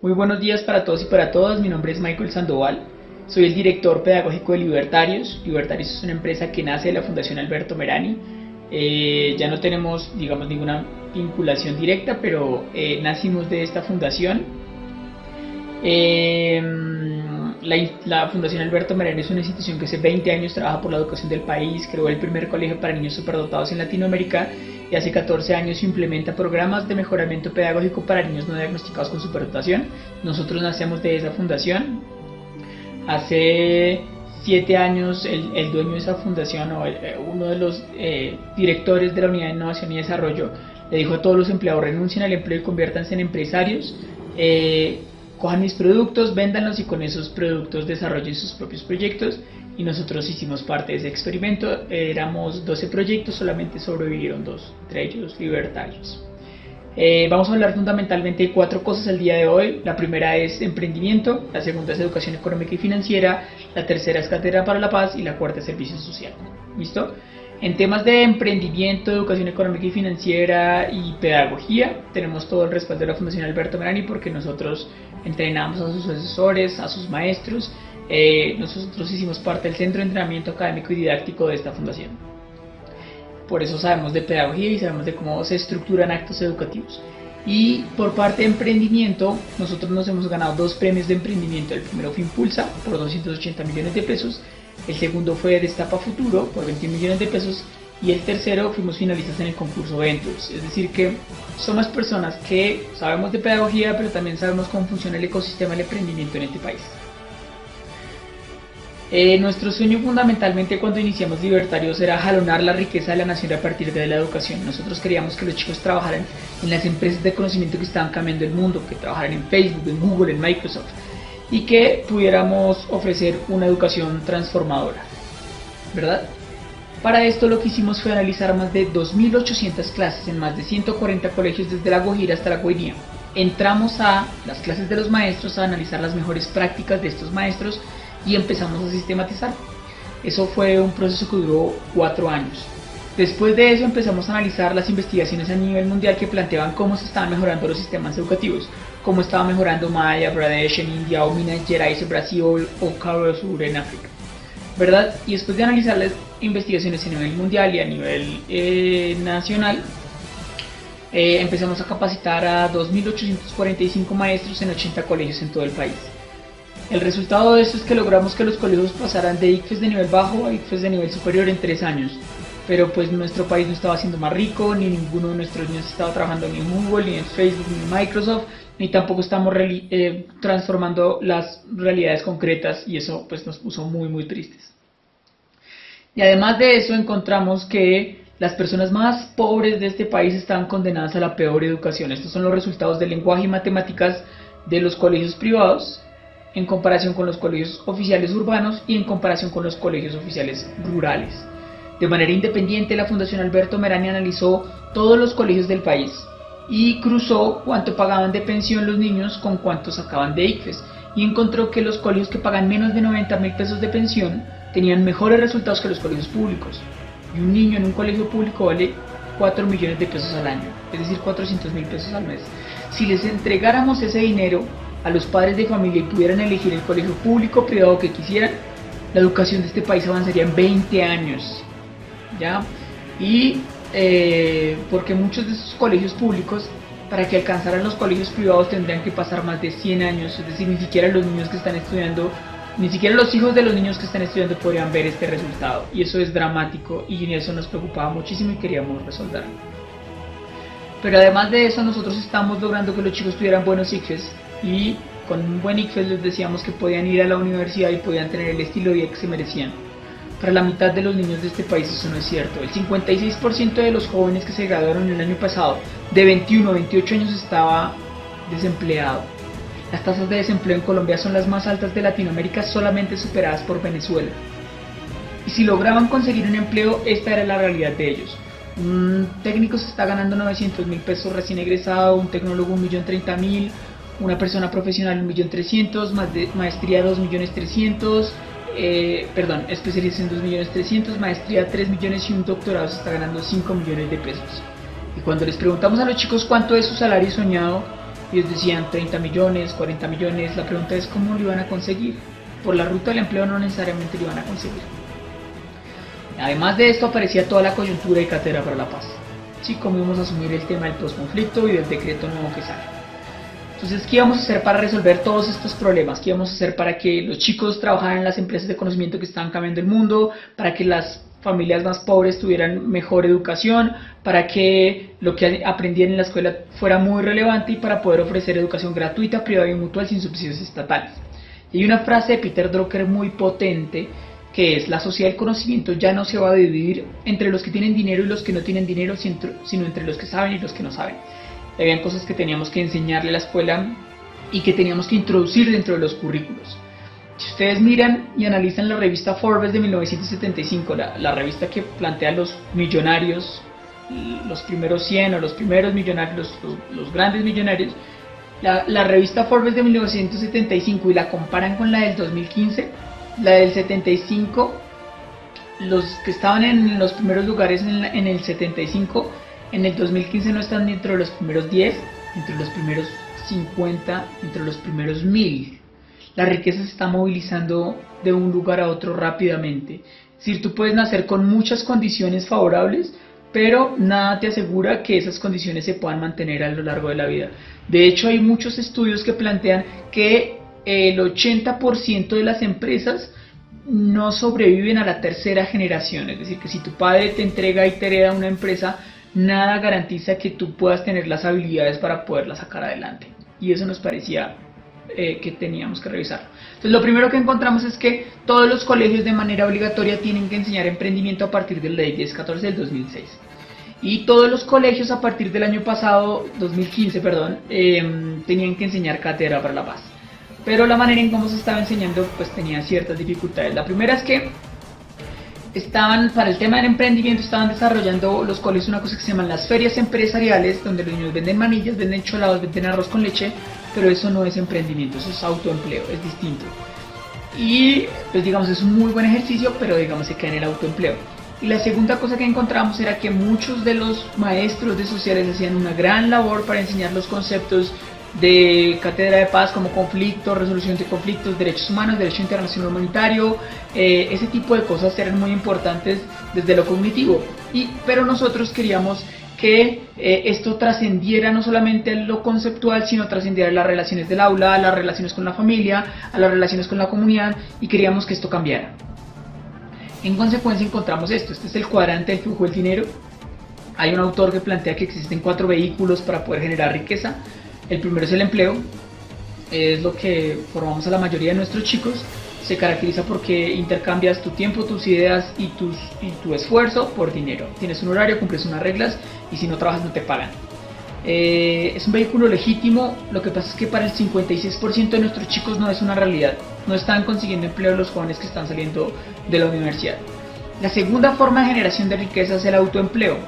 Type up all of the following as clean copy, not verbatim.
Muy buenos días para todos y para todas, mi nombre es Michael Sandoval, soy el director pedagógico de Libertarios. Libertarios es una empresa que nace de la Fundación Alberto Merani. Ya no tenemos, digamos, ninguna vinculación directa, pero nacimos de esta fundación. La Fundación Alberto Merani es una institución que hace 20 años trabaja por la educación del país, creó el primer colegio para niños superdotados en Latinoamérica y hace 14 años implementa programas de mejoramiento pedagógico para niños no diagnosticados con superdotación. Nosotros nacemos de esa fundación. Hace 7 años el dueño de esa fundación, o uno de los directores de la Unidad de Innovación y Desarrollo, le dijo a todos los empleados: renuncien al empleo y conviértanse en empresarios, cojan mis productos, véndanlos y con esos productos desarrollen sus propios proyectos. Y nosotros hicimos parte de ese experimento. Éramos 12 proyectos, solamente sobrevivieron 2, entre ellos Libertarios. Vamos a hablar fundamentalmente de 4 cosas el día de hoy. La primera es emprendimiento, la segunda es educación económica y financiera, la tercera es cátedra para la paz y la cuarta es servicio social. ¿Listo? En temas de emprendimiento, educación económica y financiera y pedagogía, tenemos todo el respaldo de la Fundación Alberto Merani, porque nosotros entrenamos a sus asesores, a sus maestros. Nosotros hicimos parte del centro de entrenamiento académico y didáctico de esta fundación. Por eso sabemos de pedagogía y sabemos de cómo se estructuran actos educativos. Y por parte de emprendimiento, nosotros nos hemos ganado 2 premios de emprendimiento. El primero fue Impulsa por 280 millones de pesos, el segundo fue Destapa Futuro por 21 millones de pesos y el tercero fuimos finalistas en el concurso Ventures. Es decir que somos personas que sabemos de pedagogía, pero también sabemos cómo funciona el ecosistema del emprendimiento en este país. Nuestro sueño fundamentalmente cuando iniciamos Libertarios era jalonar la riqueza de la nación a partir de la educación. Nosotros queríamos que los chicos trabajaran en las empresas de conocimiento que estaban cambiando el mundo, que trabajaran en Facebook, en Google, en Microsoft, y que pudiéramos ofrecer una educación transformadora, ¿verdad? Para esto lo que hicimos fue analizar más de 2.800 clases en más de 140 colegios desde La Guajira hasta La Guainía. Entramos a las clases de los maestros a analizar las mejores prácticas de estos maestros y empezamos a sistematizar. Eso fue un proceso que duró 4 años. Después de eso empezamos a analizar las investigaciones a nivel mundial que planteaban cómo se estaban mejorando los sistemas educativos, cómo estaba mejorando Madhya Pradesh en India, o Minas Gerais en Brasil, o Cabo del Sur en África, ¿verdad? Y después de analizar las investigaciones a nivel mundial y a nivel nacional, empezamos a capacitar a 2.845 maestros en 80 colegios en todo el país. El resultado de esto es que logramos que los colegios pasaran de ICFES de nivel bajo a ICFES de nivel superior en 3 años. Pero pues nuestro país no estaba siendo más rico, ni ninguno de nuestros niños estaba trabajando ni en Google, ni en Facebook, ni en Microsoft, ni tampoco estamos transformando las realidades concretas, y eso pues nos puso muy tristes. Y además de eso encontramos que las personas más pobres de este país estaban condenadas a la peor educación. Estos son los resultados de lenguaje y matemáticas de los colegios privados en comparación con los colegios oficiales urbanos y en comparación con los colegios oficiales rurales. De manera independiente, la Fundación Alberto Merani analizó todos los colegios del país y cruzó cuánto pagaban de pensión los niños con cuánto sacaban de ICFES, y encontró que los colegios que pagan menos de 90.000 pesos de pensión tenían mejores resultados que los colegios públicos. Y un niño en un colegio público vale 4 millones de pesos al año, es decir, 400.000 pesos al mes. Si les entregáramos ese dinero a los padres de familia y pudieran elegir el colegio público o privado que quisieran, la educación de este país avanzaría en 20 años. ¿Ya? Y porque muchos de esos colegios públicos, para que alcanzaran los colegios privados, tendrían que pasar más de 100 años, es decir, ni siquiera los niños que están estudiando, ni siquiera los hijos de los niños que están estudiando podrían ver este resultado, y eso es dramático, y eso nos preocupaba muchísimo y queríamos resolverlo. Pero además de eso, nosotros estamos logrando que los chicos tuvieran buenos ICFES, y con un buen ICFES les decíamos que podían ir a la universidad y podían tener el estilo de vida que se merecían. Para la mitad de los niños de este país eso no es cierto. El 56% de los jóvenes que se graduaron el año pasado, de 21 a 28 años, estaba desempleado. Las tasas de desempleo en Colombia son las más altas de Latinoamérica, solamente superadas por Venezuela. Y si lograban conseguir un empleo, esta era la realidad de ellos. Un técnico se está ganando 900.000 pesos recién egresado, un tecnólogo 1.030.000, una persona profesional 1.300.000, maestría 2.300.000, especialización 2.300.000, maestría 3 millones y un doctorado se está ganando 5 millones de pesos. Y cuando les preguntamos a los chicos cuánto es su salario soñado, Ellos decían 30 millones, 40 millones, la pregunta es cómo lo iban a conseguir. Por la ruta del empleo no necesariamente lo iban a conseguir. Además de esto aparecía toda la coyuntura de Cátedra para la Paz. Sí, cómo íbamos a asumir el tema del posconflicto y del decreto nuevo que sale. Entonces, ¿qué íbamos a hacer para resolver todos estos problemas? ¿Qué íbamos a hacer para que los chicos trabajaran en las empresas de conocimiento que estaban cambiando el mundo? Para que las familias más pobres tuvieran mejor educación, para que lo que aprendían en la escuela fuera muy relevante y para poder ofrecer educación gratuita, privada y mutual sin subsidios estatales. Y hay una frase de Peter Drucker muy potente que es: la sociedad del conocimiento ya no se va a dividir entre los que tienen dinero y los que no tienen dinero, sino entre los que saben y los que no saben. Habían cosas que teníamos que enseñarle a la escuela y que teníamos que introducir dentro de los currículos. Si ustedes miran y analizan la revista Forbes de 1975, la revista que plantea los millonarios, los primeros 100 o los primeros millonarios, los grandes millonarios, la revista Forbes de 1975 y la comparan con la del 2015, la del 75, los que estaban en los primeros lugares en el 75, en el 2015 no están dentro de los primeros 10, entre los primeros 50, entre los primeros 1000. La riqueza se está movilizando de un lugar a otro rápidamente. Es decir, tú puedes nacer con muchas condiciones favorables, pero nada te asegura que esas condiciones se puedan mantener a lo largo de la vida. De hecho, hay muchos estudios que plantean que el 80% de las empresas no sobreviven a la tercera generación. Es decir, que si tu padre te entrega y te hereda una empresa, nada garantiza que tú puedas tener las habilidades para poderla sacar adelante. Y eso nos parecía que teníamos que revisar. Entonces, lo primero que encontramos es que todos los colegios de manera obligatoria tienen que enseñar emprendimiento a partir de la ley 1014 del 2006. Y todos los colegios a partir del año pasado, 2015, perdón, tenían que enseñar Cátedra para la Paz. Pero la manera en cómo se estaba enseñando pues tenía ciertas dificultades. La primera es que para el tema del emprendimiento estaban desarrollando los colegios una cosa que se llaman las ferias empresariales, donde los niños venden manillas, venden cholados, venden arroz con leche, pero eso no es emprendimiento, eso es autoempleo, es distinto. Y pues digamos es un muy buen ejercicio, pero digamos se cae en el autoempleo. Y la segunda cosa que encontramos era que muchos de los maestros de sociales hacían una gran labor para enseñar los conceptos de Cátedra de Paz como conflicto, resolución de conflictos, derechos humanos, derecho internacional humanitario, ese tipo de cosas eran muy importantes desde lo cognitivo. Pero nosotros queríamos que esto trascendiera no solamente a lo conceptual, sino trascendiera a las relaciones del aula, a las relaciones con la familia, a las relaciones con la comunidad, y queríamos que esto cambiara. En consecuencia encontramos esto. Este es el cuadrante del flujo del dinero. Hay un autor que plantea que existen 4 vehículos para poder generar riqueza. El primero es el empleo, es lo que formamos a la mayoría de nuestros chicos. Se caracteriza porque intercambias tu tiempo, tus ideas y tu esfuerzo por dinero. Tienes un horario, cumples unas reglas y si no trabajas no te pagan. Es un vehículo legítimo, lo que pasa es que para el 56% de nuestros chicos no es una realidad. No están consiguiendo empleo los jóvenes que están saliendo de la universidad. La segunda forma de generación de riqueza es el autoempleo.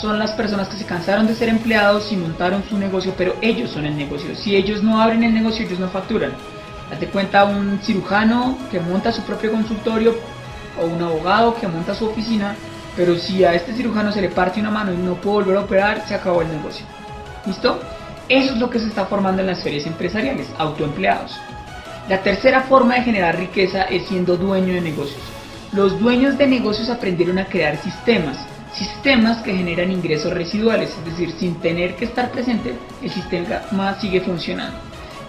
Son las personas que se cansaron de ser empleados y montaron su negocio, pero ellos son el negocio. Si ellos no abren el negocio, ellos no facturan. Hazte cuenta un cirujano que monta su propio consultorio o un abogado que monta su oficina, pero si a este cirujano se le parte una mano y no puede volver a operar, se acabó el negocio. ¿Listo? Eso es lo que se está formando en las ferias empresariales, autoempleados. La tercera forma de generar riqueza es siendo dueño de negocios. Los dueños de negocios aprendieron a crear sistemas que generan ingresos residuales, es decir, sin tener que estar presente, el sistema sigue funcionando.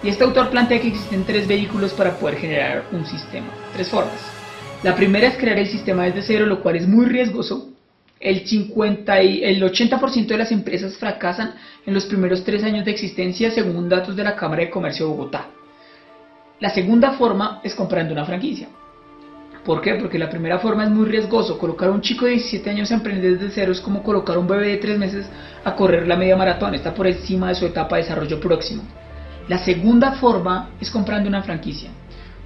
Y este autor plantea que existen 3 vehículos para poder generar un sistema, 3 formas. La primera es crear el sistema desde cero, lo cual es muy riesgoso. El 80% de las empresas fracasan en los primeros 3 años de existencia, según datos de la Cámara de Comercio de Bogotá. La segunda forma es comprando una franquicia. ¿Por qué? Porque la primera forma es muy riesgoso. Colocar a un chico de 17 años a emprender desde cero es como colocar a un bebé de 3 meses a correr la media maratón. Está por encima de su etapa de desarrollo próximo. La segunda forma es comprando una franquicia.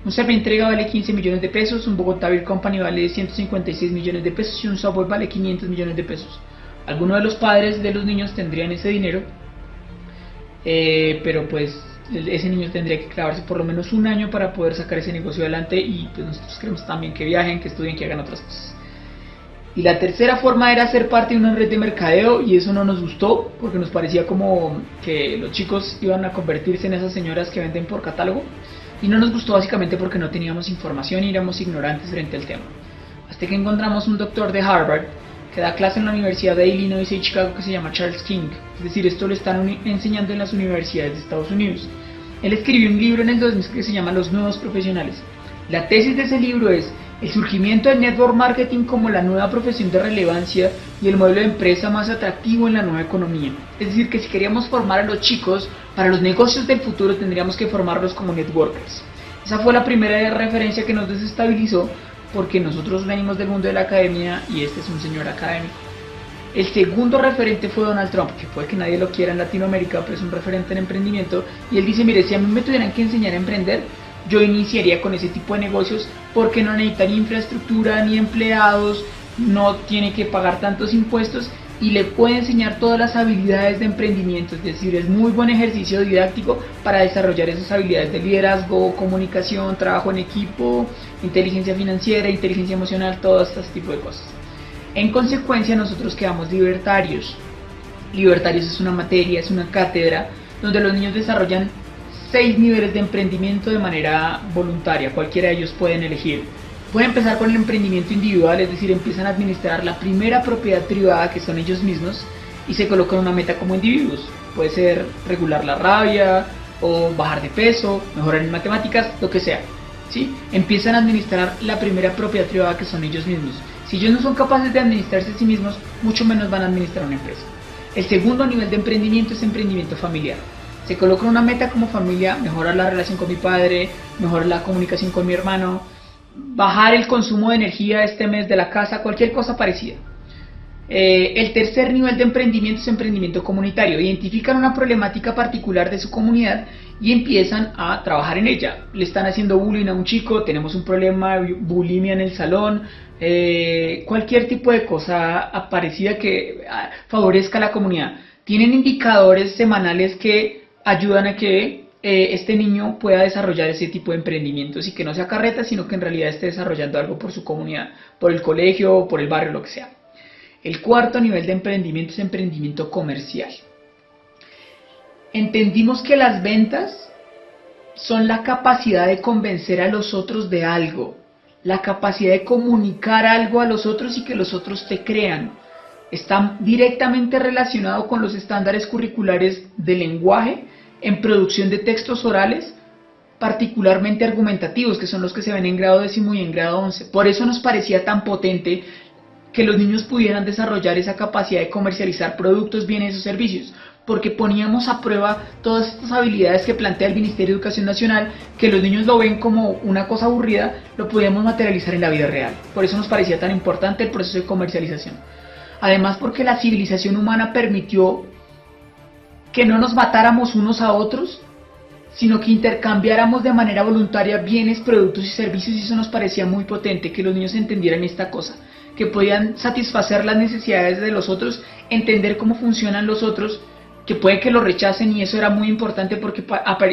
Un Servientrega vale 15 millones de pesos, un Bogotá Beer Company vale 156 millones de pesos y un Subway vale 500 millones de pesos. Algunos de los padres de los niños tendrían ese dinero, pero pues ese niño tendría que clavarse por lo menos un año para poder sacar ese negocio adelante, y pues nosotros queremos también que viajen, que estudien, que hagan otras cosas. Y la tercera forma era ser parte de una red de mercadeo, y eso no nos gustó porque nos parecía como que los chicos iban a convertirse en esas señoras que venden por catálogo, y no nos gustó básicamente porque no teníamos información y éramos ignorantes frente al tema. Hasta que encontramos un doctor de Harvard que da clase en la Universidad de Illinois y Chicago que se llama Charles King, es decir, esto lo están enseñando en las universidades de Estados Unidos. Él escribió un libro en el 2000 que se llama Los Nuevos Profesionales. La tesis de ese libro es el surgimiento del network marketing como la nueva profesión de relevancia y el modelo de empresa más atractivo en la nueva economía. Es decir, que si queríamos formar a los chicos para los negocios del futuro, tendríamos que formarlos como networkers. Esa fue la primera referencia que nos desestabilizó, porque nosotros venimos del mundo de la academia y este es un señor académico. El segundo referente fue Donald Trump, que puede que nadie lo quiera en Latinoamérica, pero es un referente en emprendimiento, y él dice, mire, si a mí me tuvieran que enseñar a emprender, yo iniciaría con ese tipo de negocios porque no necesitan infraestructura ni empleados, no tiene que pagar tantos impuestos y le puede enseñar todas las habilidades de emprendimiento, es decir, es muy buen ejercicio didáctico para desarrollar esas habilidades de liderazgo, comunicación, trabajo en equipo, inteligencia financiera, inteligencia emocional, todo este tipo de cosas. En consecuencia, nosotros quedamos libertarios. Libertarios es una materia, es una cátedra donde los niños desarrollan 6 niveles de emprendimiento de manera voluntaria, cualquiera de ellos pueden elegir. Pueden empezar con el emprendimiento individual, es decir, empiezan a administrar la primera propiedad privada que son ellos mismos y se colocan una meta como individuos. Puede ser regular la rabia o bajar de peso, mejorar en matemáticas, lo que sea. ¿Sí? Empiezan a administrar la primera propiedad privada que son ellos mismos. Si ellos no son capaces de administrarse a sí mismos, mucho menos van a administrar una empresa. El segundo nivel de emprendimiento es emprendimiento familiar. Se coloca una meta como familia, mejorar la relación con mi padre, mejorar la comunicación con mi hermano, bajar el consumo de energía este mes de la casa, cualquier cosa parecida. El tercer nivel de emprendimiento es emprendimiento comunitario. Identifican una problemática particular de su comunidad y empiezan a trabajar en ella. Le están haciendo bullying a un chico, tenemos un problema de bulimia en el salón, cualquier tipo de cosa parecida que favorezca a la comunidad. Tienen indicadores semanales que ayudan a que este niño pueda desarrollar ese tipo de emprendimientos y que no sea carreta, sino que en realidad esté desarrollando algo por su comunidad, por el colegio, por el barrio, lo que sea. El cuarto nivel de emprendimiento es emprendimiento comercial. Entendimos que las ventas son la capacidad de convencer a los otros de algo, la capacidad de comunicar algo a los otros y que los otros te crean. Está directamente relacionado con los estándares curriculares de lenguaje en producción de textos orales, particularmente argumentativos, que son los que se ven en grado 10º y en grado 11. Por eso nos parecía tan potente que los niños pudieran desarrollar esa capacidad de comercializar productos, bienes o servicios, porque poníamos a prueba todas estas habilidades que plantea el Ministerio de Educación Nacional, que los niños lo ven como una cosa aburrida, lo podíamos materializar en la vida real. Por eso nos parecía tan importante el proceso de comercialización. Además, porque la civilización humana permitió que no nos matáramos unos a otros, sino que intercambiáramos de manera voluntaria bienes, productos y servicios, y eso nos parecía muy potente, que los niños entendieran esta cosa, que podían satisfacer las necesidades de los otros, entender cómo funcionan los otros, que puede que lo rechacen, y eso era muy importante porque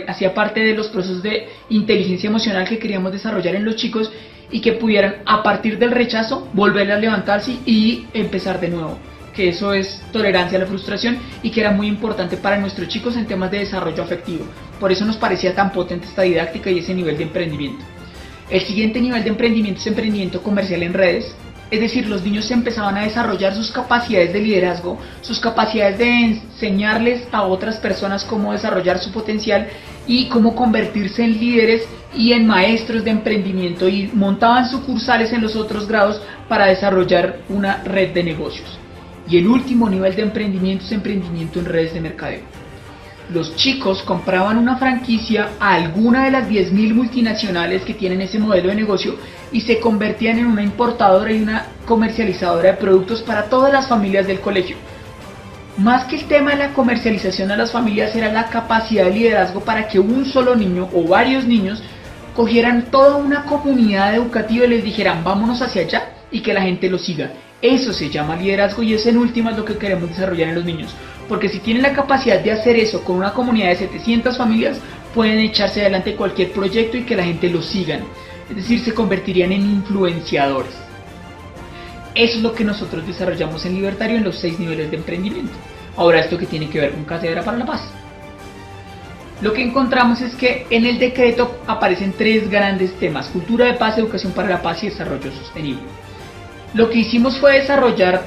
hacía parte de los procesos de inteligencia emocional que queríamos desarrollar en los chicos, y que pudieran a partir del rechazo volver a levantarse y empezar de nuevo, que eso es tolerancia a la frustración y que era muy importante para nuestros chicos en temas de desarrollo afectivo. Por eso nos parecía tan potente esta didáctica y ese nivel de emprendimiento. El siguiente nivel de emprendimiento es emprendimiento comercial en redes. Es decir, los niños empezaban a desarrollar sus capacidades de liderazgo, sus capacidades de enseñarles a otras personas cómo desarrollar su potencial y cómo convertirse en líderes y en maestros de emprendimiento, y montaban sucursales en los otros grados para desarrollar una red de negocios. Y el último nivel de emprendimiento es emprendimiento en redes de mercadeo. Los chicos compraban una franquicia a alguna de las 10.000 multinacionales que tienen ese modelo de negocio y se convertían en una importadora y una comercializadora de productos para todas las familias del colegio. Más que el tema de la comercialización a las familias, era la capacidad de liderazgo para que un solo niño o varios niños cogieran toda una comunidad educativa y les dijeran vámonos hacia allá y que la gente lo siga. Eso se llama liderazgo y es en últimas lo que queremos desarrollar en los niños. Porque si tienen la capacidad de hacer eso con una comunidad de 700 familias, pueden echarse adelante cualquier proyecto y que la gente los sigan. Es decir, se convertirían en influenciadores. Eso es lo que nosotros desarrollamos en Libertario en los 6 niveles de emprendimiento. Ahora, ¿esto que tiene que ver con Cátedra para la Paz? Lo que encontramos es que en el decreto aparecen 3 grandes temas: cultura de paz, educación para la paz y desarrollo sostenible. Lo que hicimos fue desarrollar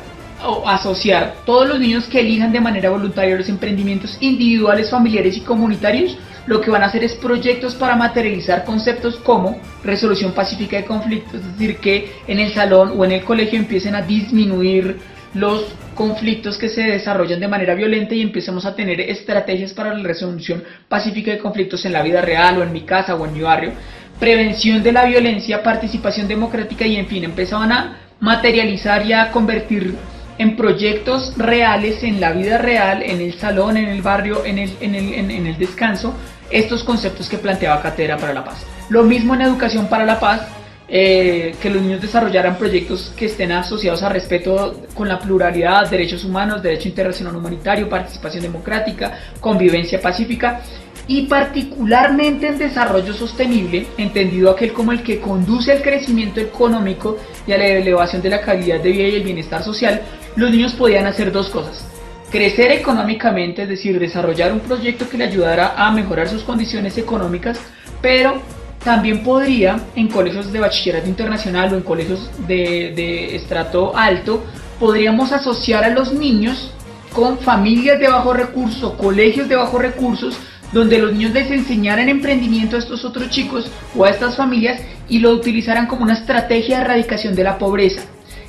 o asociar todos los niños que elijan de manera voluntaria los emprendimientos individuales, familiares y comunitarios. Lo que van a hacer es proyectos para materializar conceptos como resolución pacífica de conflictos, es decir, que en el salón o en el colegio empiecen a disminuir los conflictos que se desarrollan de manera violenta y empecemos a tener estrategias para la resolución pacífica de conflictos en la vida real o en mi casa o en mi barrio, prevención de la violencia, participación democrática y en fin, empezaban a materializar y a convertir en proyectos reales, en la vida real, en el salón, en el barrio, en el descanso, estos conceptos que planteaba Cátedra para la Paz. Lo mismo en Educación para la Paz, que los niños desarrollaran proyectos que estén asociados a respeto con la pluralidad, derechos humanos, derecho internacional humanitario, participación democrática, convivencia pacífica y particularmente en desarrollo sostenible, entendido aquel como el que conduce al crecimiento económico y a la elevación de la calidad de vida y el bienestar social. Los niños podían hacer 2 cosas: crecer económicamente, es decir, desarrollar un proyecto que le ayudara a mejorar sus condiciones económicas, pero también podría, en colegios de bachillerato internacional o en colegios de estrato alto, podríamos asociar a los niños con familias de bajos recursos o colegios de bajos recursos, donde los niños les enseñaran emprendimiento a estos otros chicos o a estas familias y lo utilizaran como una estrategia de erradicación de la pobreza.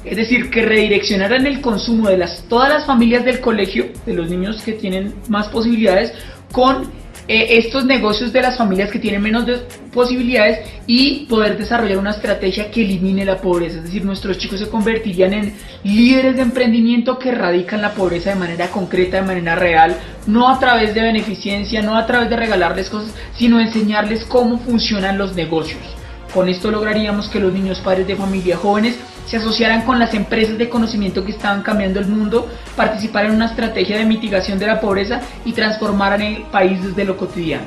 Es decir, que redireccionaran el consumo de todas las familias del colegio, de los niños que tienen más posibilidades, con estos negocios de las familias que tienen menos posibilidades y poder desarrollar una estrategia que elimine la pobreza. Es decir, nuestros chicos se convertirían en líderes de emprendimiento que erradican la pobreza de manera concreta, de manera real, no a través de beneficencia, no a través de regalarles cosas, sino enseñarles cómo funcionan los negocios. Con esto lograríamos que los niños, padres de familia, jóvenes, se asociaran con las empresas de conocimiento que estaban cambiando el mundo, participaran en una estrategia de mitigación de la pobreza y transformaran el país desde lo cotidiano.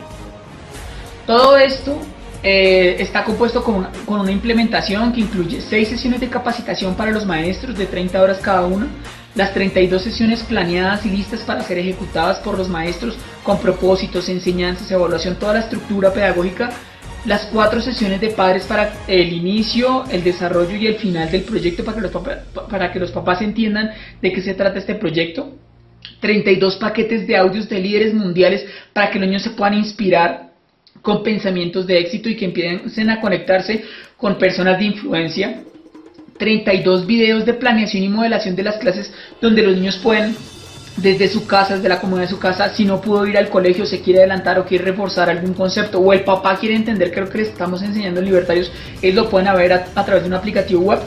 Todo esto está compuesto con una implementación que incluye 6 sesiones de capacitación para los maestros de 30 horas cada una, las 32 sesiones planeadas y listas para ser ejecutadas por los maestros con propósitos, enseñanzas, evaluación, toda la estructura pedagógica, las 4 sesiones de padres para el inicio, el desarrollo y el final del proyecto para que los papás entiendan de qué se trata este proyecto, 32 paquetes de audios de líderes mundiales para que los niños se puedan inspirar con pensamientos de éxito y que empiecen a conectarse con personas de influencia, 32 videos de planeación y modelación de las clases donde los niños pueden, desde su casa, desde la comodidad de su casa, si no pudo ir al colegio, se quiere adelantar o quiere reforzar algún concepto, o el papá quiere entender que lo que les estamos enseñando en Libertarios, ellos lo pueden ver a través de un aplicativo web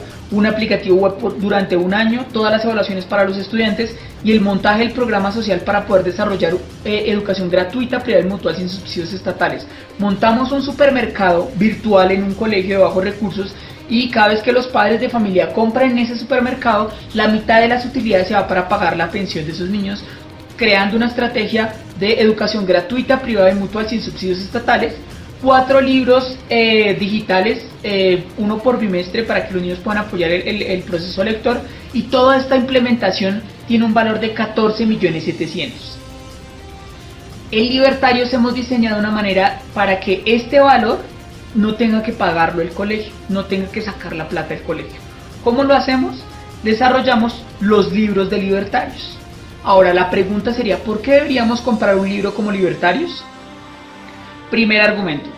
durante un año, todas las evaluaciones para los estudiantes y el montaje del programa social para poder desarrollar educación gratuita, privada y mutual sin subsidios estatales. Montamos un supermercado virtual en un colegio de bajos recursos y cada vez que los padres de familia compran en ese supermercado, la mitad de las utilidades se va para pagar la pensión de esos niños, creando una estrategia de educación gratuita, privada y mutual sin subsidios estatales, 4 libros digitales, uno por bimestre para que los niños puedan apoyar el proceso lector, y toda esta implementación tiene un valor de 14.700.000. En Libertarios hemos diseñado una manera para que este valor no tenga que pagarlo el colegio, no tenga que sacar la plata del colegio. ¿Cómo lo hacemos? Desarrollamos los libros de Libertarios. Ahora la pregunta sería, ¿por qué deberíamos comprar un libro como Libertarios? Primer argumento.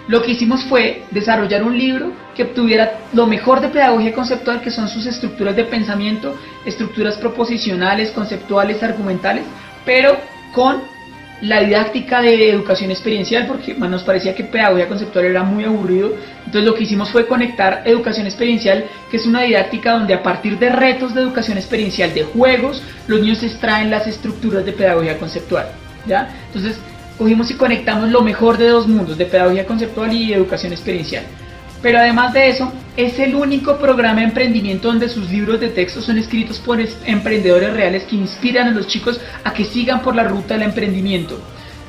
Lo que hicimos fue desarrollar un libro que obtuviera lo mejor de pedagogía conceptual, que son sus estructuras de pensamiento, estructuras proposicionales, conceptuales, argumentales, pero con la didáctica de educación experiencial, porque nos parecía que pedagogía conceptual era muy aburrido. Entonces lo que hicimos fue conectar educación experiencial, que es una didáctica donde a partir de retos de educación experiencial, de juegos, los niños extraen las estructuras de pedagogía conceptual, ¿ya? Entonces cogimos y conectamos lo mejor de 2 mundos, de pedagogía conceptual y educación experiencial. Pero además de eso, es el único programa de emprendimiento donde sus libros de texto son escritos por emprendedores reales que inspiran a los chicos a que sigan por la ruta del emprendimiento.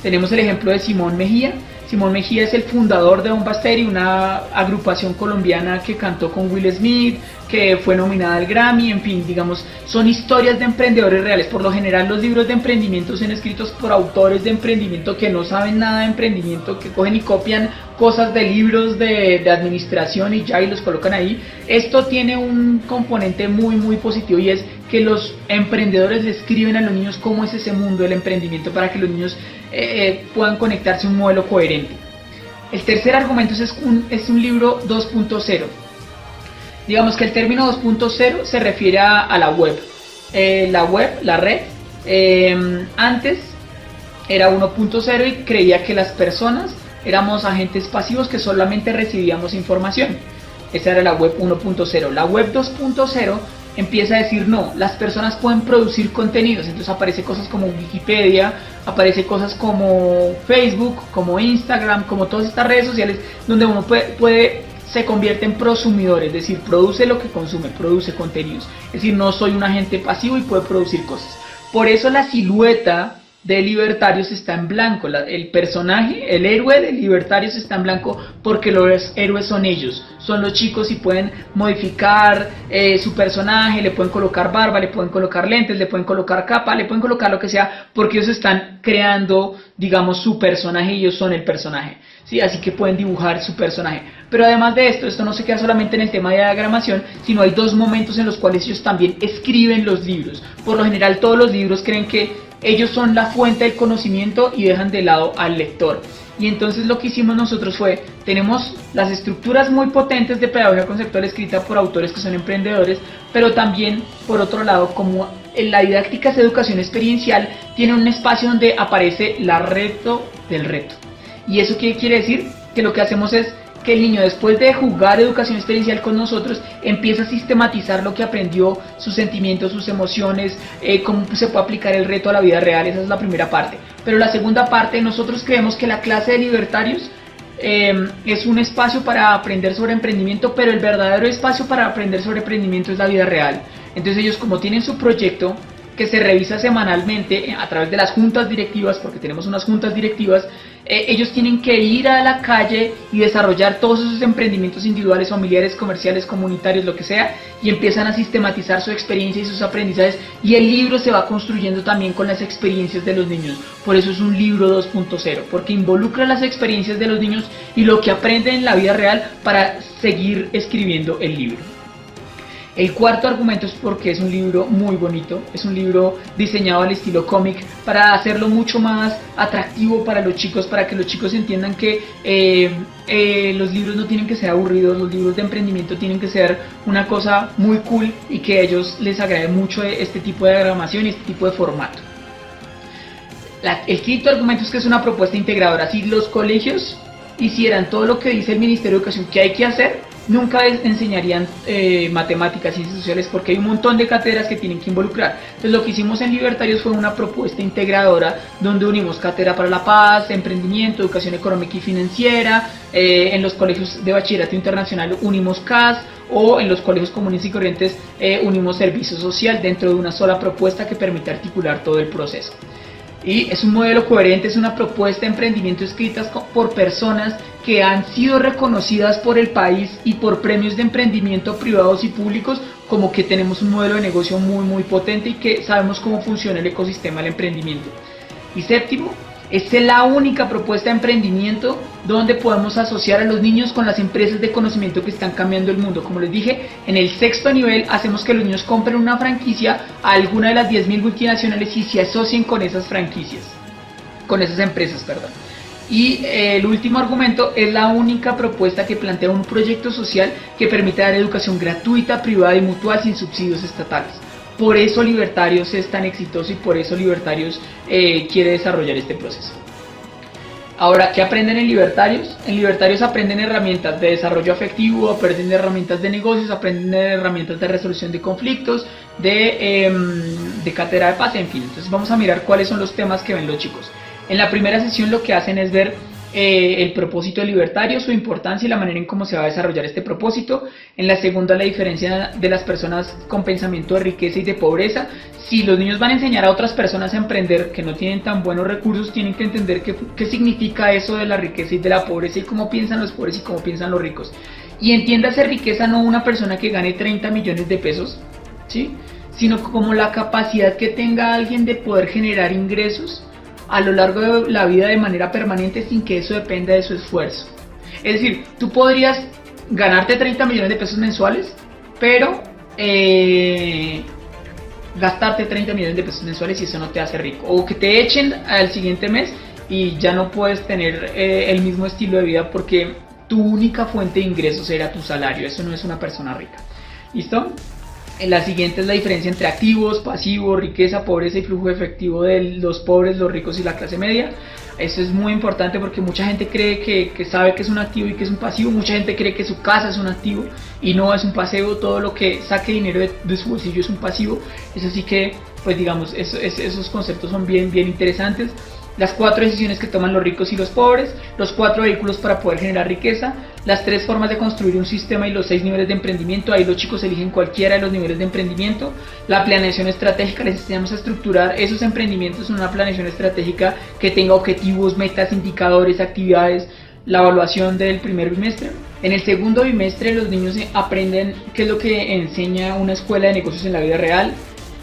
Tenemos el ejemplo de Simón Mejía, Simón Mejía es el fundador de Bomba Estéreo, una agrupación colombiana que cantó con Will Smith, que fue nominada al Grammy. En fin, digamos, son historias de emprendedores reales. Por lo general los libros de emprendimiento son escritos por autores de emprendimiento que no saben nada de emprendimiento, que cogen y copian cosas de libros de administración y ya, y los colocan ahí. Esto tiene un componente muy positivo, y es que los emprendedores le escriben a los niños cómo es ese mundo del emprendimiento para que los niños puedan conectarse a un modelo coherente. El tercer argumento es un libro 2.0. Digamos que el término 2.0 se refiere a la web. La red, antes era 1.0 y creía que las personas éramos agentes pasivos que solamente recibíamos información. Esa era la web 1.0. La web 2.0 empieza a decir no, las personas pueden producir contenidos. Entonces aparece cosas como Wikipedia, aparece cosas como Facebook, como Instagram, como todas estas redes sociales donde uno se convierte en prosumidor, es decir, produce lo que consume, produce contenidos. Es decir, no soy un agente pasivo y puedo producir cosas. Por eso la silueta de Libertarios está en blanco. El personaje, el héroe de Libertarios está en blanco porque los héroes son ellos, son los chicos, y pueden modificar su personaje, le pueden colocar barba, le pueden colocar lentes, le pueden colocar capa, le pueden colocar lo que sea, porque ellos están creando, digamos, su personaje y ellos son el personaje, ¿sí? Así que pueden dibujar su personaje. Pero además de esto no se queda solamente en el tema de diagramación, sino hay dos momentos en los cuales ellos también escriben los libros. Por lo general todos los libros creen que ellos son la fuente del conocimiento y dejan de lado al lector. Y entonces lo que hicimos nosotros fue, tenemos las estructuras muy potentes de pedagogía conceptual escrita por autores que son emprendedores, pero también, por otro lado, como en la didáctica es educación experiencial, tiene un espacio donde aparece la reto del reto. ¿Y eso qué quiere decir? Que lo que hacemos es que el niño, después de jugar educación experiencial con nosotros, empieza a sistematizar lo que aprendió, sus sentimientos, sus emociones, cómo se puede aplicar el reto a la vida real. Esa es la primera parte. Pero la segunda parte, nosotros creemos que la clase de Libertarios es un espacio para aprender sobre emprendimiento, pero el verdadero espacio para aprender sobre emprendimiento es la vida real. Entonces ellos, como tienen su proyecto que se revisa semanalmente a través de las juntas directivas, porque tenemos unas juntas directivas, ellos tienen que ir a la calle y desarrollar todos esos emprendimientos individuales, familiares, comerciales, comunitarios, lo que sea, y empiezan a sistematizar su experiencia y sus aprendizajes, y el libro se va construyendo también con las experiencias de los niños. Por eso es un libro 2.0, porque involucra las experiencias de los niños y lo que aprenden en la vida real para seguir escribiendo el libro. El cuarto argumento es porque es un libro muy bonito, es un libro diseñado al estilo cómic para hacerlo mucho más atractivo para los chicos, para que los chicos entiendan que los libros no tienen que ser aburridos, los libros de emprendimiento tienen que ser una cosa muy cool y que a ellos les agrade mucho este tipo de diagramación y este tipo de formato. El quinto argumento es que es una propuesta integradora. Si los colegios hicieran todo lo que dice el Ministerio de Educación que hay que hacer, nunca enseñarían matemáticas, ciencias sociales, porque hay un montón de cátedras que tienen que involucrar. Entonces lo que hicimos en Libertarios fue una propuesta integradora donde unimos cátedra para la paz, emprendimiento, educación económica y financiera. En los colegios de bachillerato internacional unimos CAS, o en los colegios comunes y corrientes unimos servicio social dentro de una sola propuesta que permite articular todo el proceso. Y es un modelo coherente, es una propuesta de emprendimiento escrita por personas que han sido reconocidas por el país y por premios de emprendimiento privados y públicos, como que tenemos un modelo de negocio muy potente y que sabemos cómo funciona el ecosistema del emprendimiento. Y séptimo, esta es la única propuesta de emprendimiento donde podemos asociar a los niños con las empresas de conocimiento que están cambiando el mundo. Como les dije, en el sexto nivel hacemos que los niños compren una franquicia a alguna de las 10.000 multinacionales y se asocien con esas franquicias, con esas empresas, perdón. Y el último argumento es la única propuesta que plantea un proyecto social que permite dar educación gratuita, privada y mutual sin subsidios estatales. Por eso Libertarios es tan exitoso y por eso Libertarios quiere desarrollar este proceso. Ahora, ¿qué aprenden en Libertarios? En Libertarios aprenden herramientas de desarrollo afectivo, aprenden herramientas de negocios, aprenden herramientas de resolución de conflictos, de cátedra de paz, en fin. Entonces vamos a mirar cuáles son los temas que ven los chicos. En la primera sesión lo que hacen es ver el propósito libertario, su importancia y la manera en cómo se va a desarrollar este propósito. En la segunda, la diferencia de las personas con pensamiento de riqueza y de pobreza. Si los niños van a enseñar a otras personas a emprender que no tienen tan buenos recursos, tienen que entender qué significa eso de la riqueza y de la pobreza y cómo piensan los pobres y cómo piensan los ricos. Y entiéndase riqueza no una persona que gane 30 millones de pesos, ¿sí?, sino como la capacidad que tenga alguien de poder generar ingresos a lo largo de la vida de manera permanente sin que eso dependa de su esfuerzo. Es decir, tú podrías ganarte 30 millones de pesos mensuales, pero gastarte 30 millones de pesos mensuales y eso no te hace rico. O que te echen al siguiente mes y ya no puedes tener el mismo estilo de vida porque tu única fuente de ingresos era tu salario. Eso no es una persona rica. ¿Listo? La siguiente es la diferencia entre activos, pasivos, riqueza, pobreza y flujo efectivo de los pobres, los ricos y la clase media. Eso es muy importante porque mucha gente cree que sabe que es un activo y que es un pasivo. Mucha gente cree que su casa es un activo y no es un pasivo. Todo lo que saque dinero de su bolsillo es un pasivo. Eso sí que, pues digamos, esos conceptos son bien interesantes. Las 4 decisiones que toman los ricos y los pobres, los 4 vehículos para poder generar riqueza, las 3 formas de construir un sistema y los 6 niveles de emprendimiento. Ahí los chicos eligen cualquiera de los niveles de emprendimiento. La planeación estratégica, les enseñamos a estructurar esos emprendimientos en una planeación estratégica que tenga objetivos, metas, indicadores, actividades. La evaluación del primer bimestre. En el segundo bimestre los niños aprenden qué es lo que enseña una escuela de negocios en la vida real.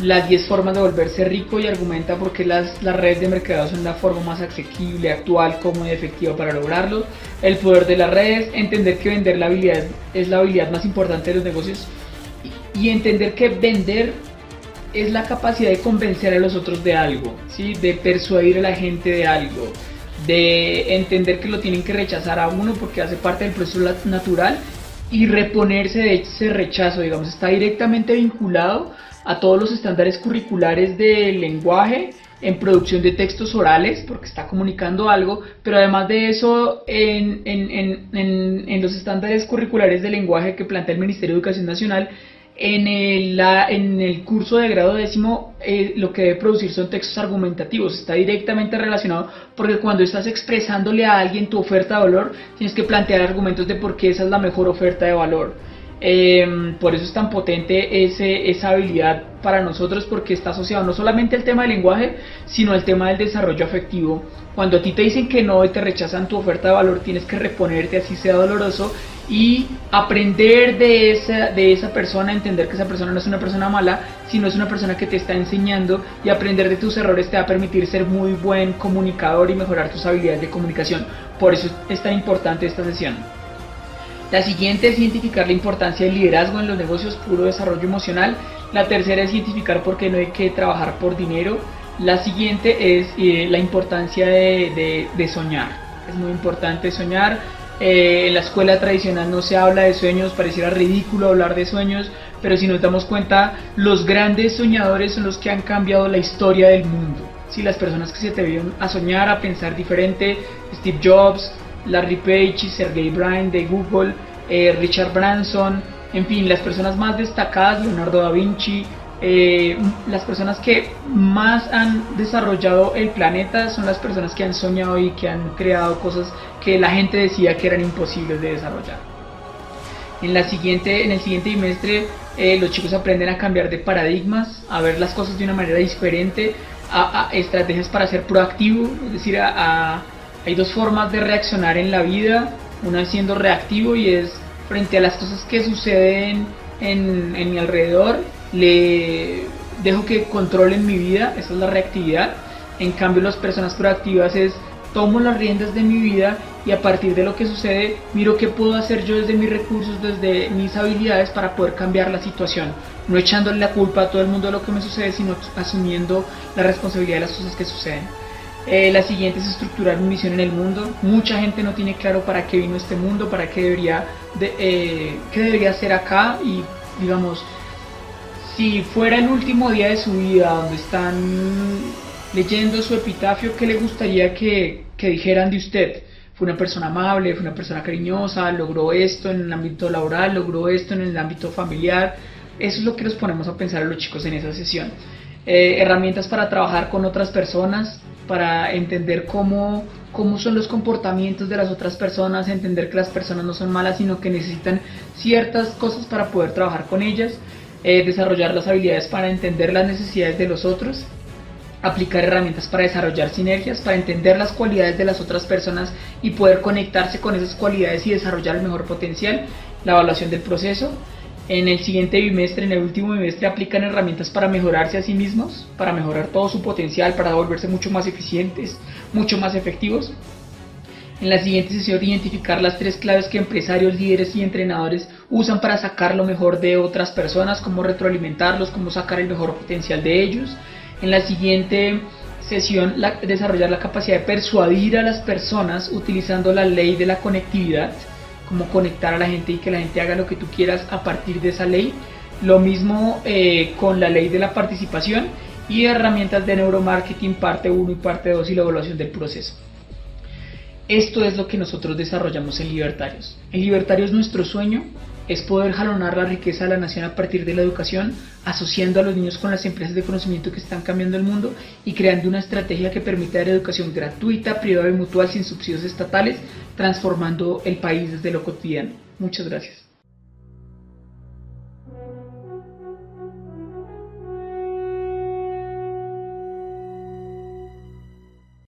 Las 10 formas de volverse rico y argumenta por qué las redes de mercadeo son la forma más asequible, actual, cómoda y efectiva para lograrlo. El poder de las redes, entender que vender la habilidad es la habilidad más importante de los negocios y entender que vender es la capacidad de convencer a los otros de algo, ¿sí?, de persuadir a la gente de algo, de entender que lo tienen que rechazar a uno porque hace parte del proceso natural y reponerse de ese rechazo, digamos, está directamente vinculado a todos los estándares curriculares del lenguaje en producción de textos orales, porque está comunicando algo, pero además de eso, en los estándares curriculares del lenguaje que plantea el Ministerio de Educación Nacional, en el curso de grado 10º, lo que debe producir son textos argumentativos. Está directamente relacionado porque cuando estás expresándole a alguien tu oferta de valor, tienes que plantear argumentos de por qué esa es la mejor oferta de valor. Por eso es tan potente esa habilidad para nosotros, porque está asociado no solamente al tema del lenguaje, sino al tema del desarrollo afectivo. Cuando a ti te dicen que no y te rechazan tu oferta de valor, tienes que reponerte así sea doloroso y aprender de esa persona, entender que esa persona no es una persona mala, sino es una persona que te está enseñando, y aprender de tus errores te va a permitir ser muy buen comunicador y mejorar tus habilidades de comunicación. Por eso es tan importante esta sesión. La siguiente es identificar la importancia del liderazgo en los negocios, puro desarrollo emocional. La tercera es identificar por qué no hay que trabajar por dinero. La siguiente es la importancia de soñar. Es muy importante soñar. En la escuela tradicional no se habla de sueños, pareciera ridículo hablar de sueños, pero si nos damos cuenta, los grandes soñadores son los que han cambiado la historia del mundo. Sí, las personas que se atrevieron a soñar, a pensar diferente, Steve Jobs, Larry Page, Sergey Brin de Google, Richard Branson, en fin, las personas más destacadas, Leonardo da Vinci, las personas que más han desarrollado el planeta son las personas que han soñado y que han creado cosas que la gente decía que eran imposibles de desarrollar. En el siguiente trimestre los chicos aprenden a cambiar de paradigmas, a ver las cosas de una manera diferente, a estrategias para ser proactivo, es decir, hay 2 formas de reaccionar en la vida, una siendo reactivo, y es frente a las cosas que suceden en mi alrededor, le dejo que controlen mi vida, esa es la reactividad. En cambio, las personas proactivas es tomo las riendas de mi vida y a partir de lo que sucede miro qué puedo hacer yo desde mis recursos, desde mis habilidades para poder cambiar la situación, no echándole la culpa a todo el mundo de lo que me sucede, sino asumiendo la responsabilidad de las cosas que suceden. La siguiente es estructurar mi misión en el mundo. Mucha gente no tiene claro para qué vino este mundo, para qué debería hacer acá, y digamos, si fuera el último día de su vida donde están leyendo su epitafio, ¿qué le gustaría que dijeran de usted? Fue una persona amable, fue una persona cariñosa, logró esto en el ámbito laboral, logró esto en el ámbito familiar. Eso es lo que nos ponemos a pensar a los chicos en esa sesión. herramientas para trabajar con otras personas, para entender cómo son los comportamientos de las otras personas, entender que las personas no son malas, sino que necesitan ciertas cosas para poder trabajar con ellas, desarrollar las habilidades para entender las necesidades de los otros, aplicar herramientas para desarrollar sinergias, para entender las cualidades de las otras personas y poder conectarse con esas cualidades y desarrollar el mejor potencial, la evaluación del proceso. En el siguiente bimestre, en el último bimestre, aplican herramientas para mejorarse a sí mismos, para mejorar todo su potencial, para volverse mucho más eficientes, mucho más efectivos. En la siguiente sesión, identificar las 3 claves que empresarios, líderes y entrenadores usan para sacar lo mejor de otras personas, cómo retroalimentarlos, cómo sacar el mejor potencial de ellos. En la siguiente sesión, desarrollar la capacidad de persuadir a las personas utilizando la ley de la conectividad, cómo conectar a la gente y que la gente haga lo que tú quieras a partir de esa ley. Lo mismo con la ley de la participación y herramientas de neuromarketing parte 1 y parte 2 y la evaluación del proceso. Esto es lo que nosotros desarrollamos en Libertarios. En Libertarios nuestro sueño es poder jalonar la riqueza de la nación a partir de la educación, asociando a los niños con las empresas de conocimiento que están cambiando el mundo y creando una estrategia que permita dar educación gratuita, privada y mutual sin subsidios estatales, transformando el país desde lo cotidiano. Muchas gracias.